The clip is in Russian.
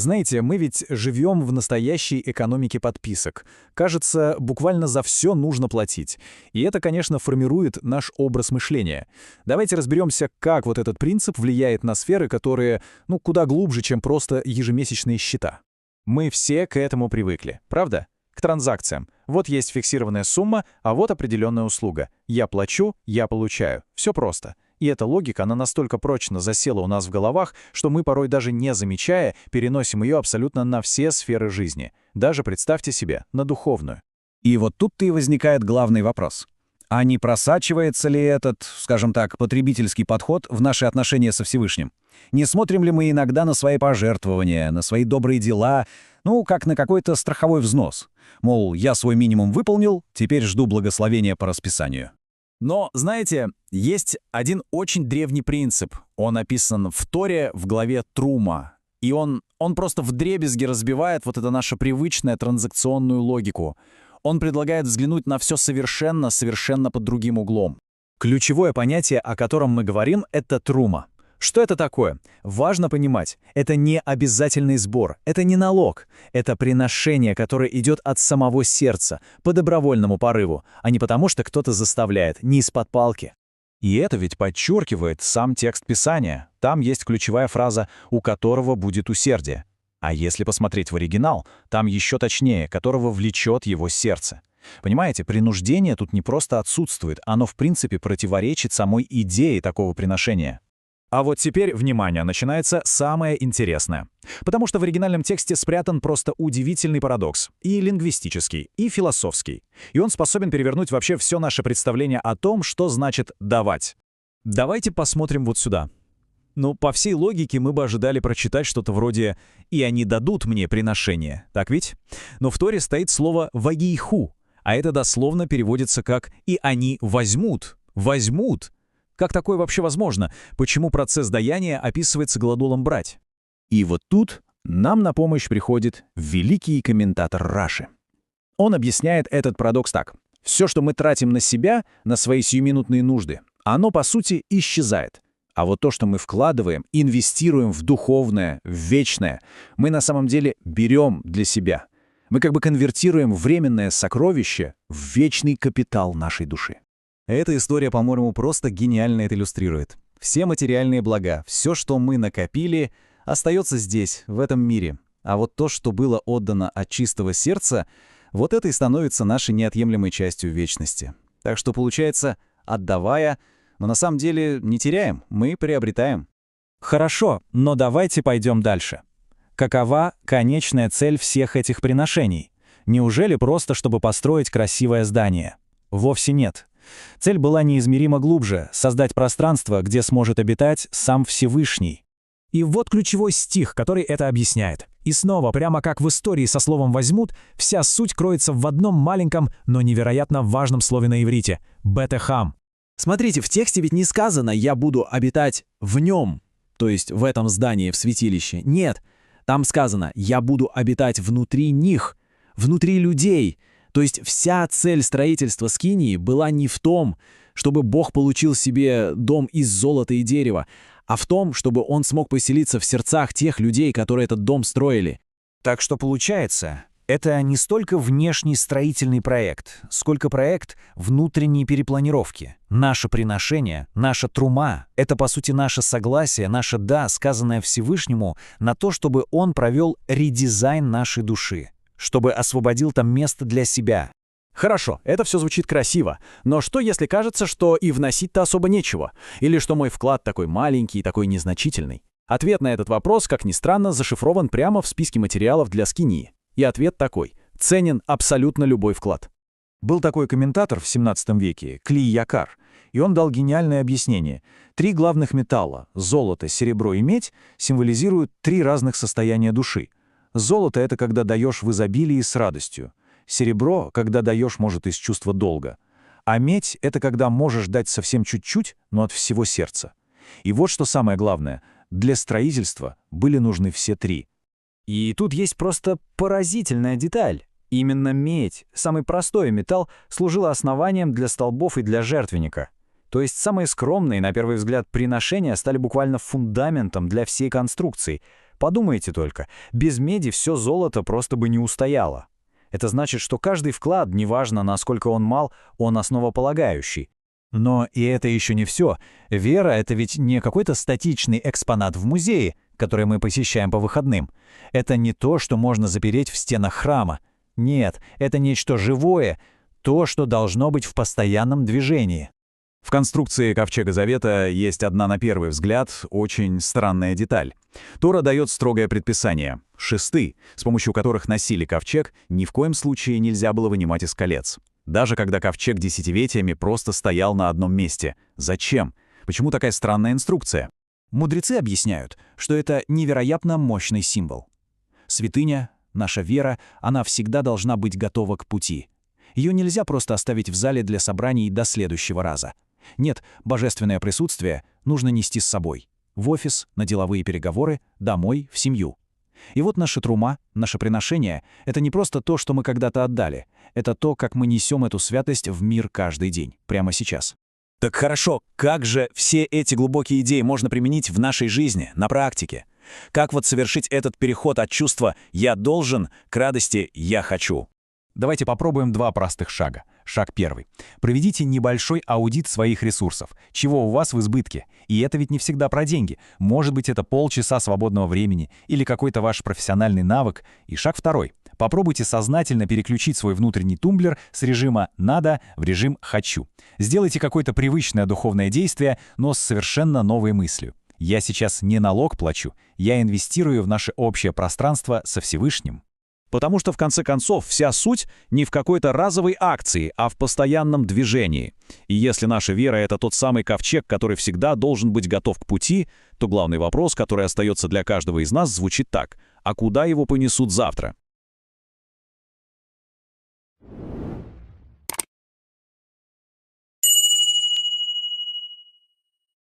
Знаете, мы ведь живем в настоящей экономике подписок. Кажется, буквально за все нужно платить. И это, конечно, формирует наш образ мышления. Давайте разберемся, как вот этот принцип влияет на сферы, которые, куда глубже, чем просто ежемесячные счета. Мы все к этому привыкли, правда? К транзакциям. Вот есть фиксированная сумма, а вот определенная услуга. Я плачу, я получаю. Все просто. И эта логика, она настолько прочно засела у нас в головах, что мы порой даже не замечая, переносим ее абсолютно на все сферы жизни. Даже, представьте себе, на духовную. И вот тут-то и возникает главный вопрос. А не просачивается ли этот, скажем так, потребительский подход в наши отношения со Всевышним? Не смотрим ли мы иногда на свои пожертвования, на свои добрые дела, как на какой-то страховой взнос? Мол, я свой минимум выполнил, теперь жду благословения по расписанию. Но, знаете, есть один очень древний принцип. Он описан в Торе в главе Трума. И он просто вдребезги разбивает вот это нашу привычную транзакционную логику. Он предлагает взглянуть на все совершенно под другим углом. Ключевое понятие, о котором мы говорим, это трума. Что это такое? Важно понимать, это не обязательный сбор, это не налог, это приношение, которое идет от самого сердца, по добровольному порыву, а не потому, что кто-то заставляет, не из-под палки. И это ведь подчеркивает сам текст Писания. Там есть ключевая фраза «у которого будет усердие». А если посмотреть в оригинал, там еще точнее, которого влечет его сердце. Понимаете, принуждение тут не просто отсутствует, оно в принципе противоречит самой идее такого приношения. А вот теперь, внимание, начинается самое интересное. Потому что в оригинальном тексте спрятан просто удивительный парадокс. И лингвистический, и философский. И он способен перевернуть вообще все наше представление о том, что значит «давать». Давайте посмотрим вот сюда. По всей логике мы бы ожидали прочитать что-то вроде «и они дадут мне приношение». Так ведь? Но в Торе стоит слово «вагийху», а это дословно переводится как «и они возьмут». Возьмут. Как такое вообще возможно? Почему процесс даяния описывается глаголом «брать»? И вот тут нам на помощь приходит великий комментатор Раши. Он объясняет этот парадокс так. Все, что мы тратим на себя, на свои сиюминутные нужды, оно, по сути, исчезает. А вот то, что мы вкладываем, инвестируем в духовное, в вечное, мы на самом деле берем для себя. Мы как бы конвертируем временное сокровище в вечный капитал нашей души. Эта история, по-моему, просто гениально это иллюстрирует. Все материальные блага, все, что мы накопили, остается здесь, в этом мире. А вот то, что было отдано от чистого сердца, вот это и становится нашей неотъемлемой частью вечности. Так что получается, отдавая, но на самом деле не теряем, мы приобретаем. Хорошо, но давайте пойдем дальше. Какова конечная цель всех этих приношений? Неужели просто, чтобы построить красивое здание? Вовсе нет. Цель была неизмеримо глубже — создать пространство, где сможет обитать сам Всевышний. И вот ключевой стих, который это объясняет. И снова, прямо как в истории со словом «возьмут», вся суть кроется в одном маленьком, но невероятно важном слове на иврите — «бетехам». Смотрите, в тексте ведь не сказано «я буду обитать в нем», то есть в этом здании, в святилище. Нет, там сказано «я буду обитать внутри них», внутри людей. То есть вся цель строительства скинии была не в том, чтобы Бог получил себе дом из золота и дерева, а в том, чтобы он смог поселиться в сердцах тех людей, которые этот дом строили. Так что получается, это не столько внешний строительный проект, сколько проект внутренней перепланировки. Наше приношение, наша трума — это, по сути, наше согласие, наше «да», сказанное Всевышнему, на то, чтобы он провел редизайн нашей души, чтобы освободил там место для себя. Хорошо, это все звучит красиво, но что если кажется, что и вносить-то особо нечего? Или что мой вклад такой маленький, такой незначительный? Ответ на этот вопрос, как ни странно, зашифрован прямо в списке материалов для скинии. И ответ такой: ценен абсолютно любой вклад. Был такой комментатор в 17 веке, Кли Якар, и он дал гениальное объяснение. 3 главных металла — золото, серебро и медь — символизируют 3 разных состояния души. Золото — это когда даешь в изобилии с радостью. Серебро — когда даешь, может, из чувства долга. А медь — это когда можешь дать совсем чуть-чуть, но от всего сердца. И вот что самое главное — для строительства были нужны все 3. И тут есть просто поразительная деталь. Именно медь, самый простой металл, служила основанием для столбов и для жертвенника. То есть самые скромные, на первый взгляд, приношения стали буквально фундаментом для всей конструкции. Подумайте только, без меди все золото просто бы не устояло. Это значит, что каждый вклад, неважно, насколько он мал, он основополагающий. Но и это еще не все. Вера — это ведь не какой-то статичный экспонат в музее, который мы посещаем по выходным. Это не то, что можно запереть в стенах храма. Нет, это нечто живое, то, что должно быть в постоянном движении. В конструкции Ковчега Завета есть одна, на первый взгляд, очень странная деталь. Тора дает строгое предписание — шесты, с помощью которых носили ковчег, ни в коем случае нельзя было вынимать из колец. Даже когда ковчег десятилетиями просто стоял на одном месте. Зачем? Почему такая странная инструкция? Мудрецы объясняют, что это невероятно мощный символ. Святыня, наша вера, она всегда должна быть готова к пути. Ее нельзя просто оставить в зале для собраний до следующего раза. Нет, божественное присутствие нужно нести с собой. В офис, на деловые переговоры, домой, в семью. И вот наша трума, наше приношение — это не просто то, что мы когда-то отдали. Это то, как мы несем эту святость в мир каждый день, прямо сейчас. Так хорошо, как же все эти глубокие идеи можно применить в нашей жизни, на практике? Как вот совершить этот переход от чувства «я должен» к радости «я хочу»? Давайте попробуем два простых шага. Шаг первый. Проведите небольшой аудит своих ресурсов. Чего у вас в избытке? И это ведь не всегда про деньги. Может быть, это полчаса свободного времени или какой-то ваш профессиональный навык. И шаг второй. Попробуйте сознательно переключить свой внутренний тумблер с режима «надо» в режим «хочу». Сделайте какое-то привычное духовное действие, но с совершенно новой мыслью. Я сейчас не налог плачу, я инвестирую в наше общее пространство со Всевышним. Потому что, в конце концов, вся суть не в какой-то разовой акции, а в постоянном движении. И если наша вера — это тот самый ковчег, который всегда должен быть готов к пути, то главный вопрос, который остается для каждого из нас, звучит так: а куда его понесут завтра?